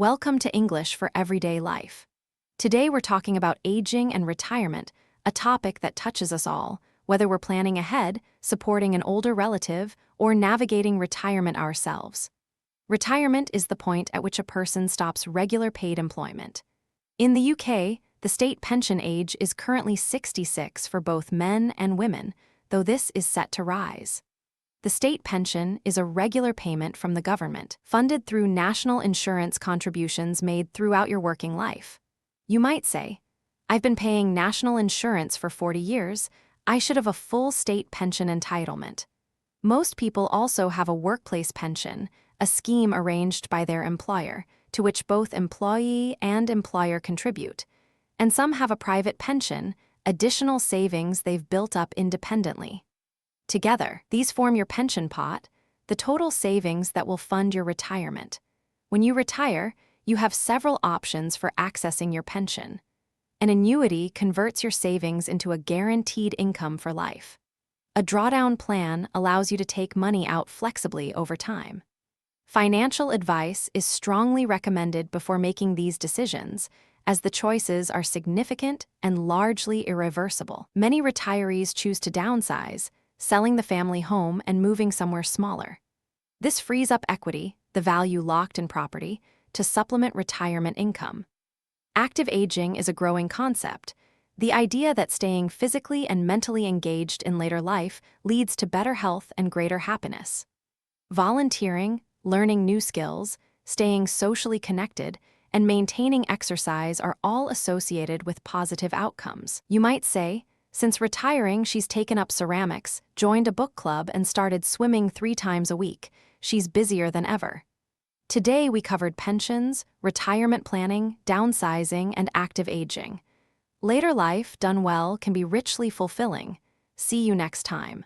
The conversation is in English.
Welcome to English for Everyday Life. Today we're talking about aging and retirement, a topic that touches us all, whether we're planning ahead, supporting an older relative, or navigating retirement ourselves. Retirement is the point at which a person stops regular paid employment. In the UK, the state pension age is currently 66 for both men and women, though this is set to rise. The state pension is a regular payment from the government, funded through national insurance contributions made throughout your working life. You might say, I've been paying national insurance for 40 years, I should have a full state pension entitlement. Most people also have a workplace pension, a scheme arranged by their employer, to which both employee and employer contribute. And some have a private pension, additional savings they've built up independently. Together, these form your pension pot, the total savings that will fund your retirement. When you retire, you have several options for accessing your pension. An annuity converts your savings into a guaranteed income for life. A drawdown plan allows you to take money out flexibly over time. Financial advice is strongly recommended before making these decisions, as the choices are significant and largely irreversible. Many retirees choose to downsize, selling the family home and moving somewhere smaller. This frees up equity, the value locked in property, to supplement retirement income. Active aging is a growing concept, the idea that staying physically and mentally engaged in later life leads to better health and greater happiness. Volunteering, learning new skills, staying socially connected, and maintaining exercise are all associated with positive outcomes. You might say, since retiring, she's taken up ceramics, joined a book club, and started swimming 3 times a week. She's busier than ever. Today, we covered pensions, retirement planning, downsizing, and active aging. Later life, done well, can be richly fulfilling. See you next time.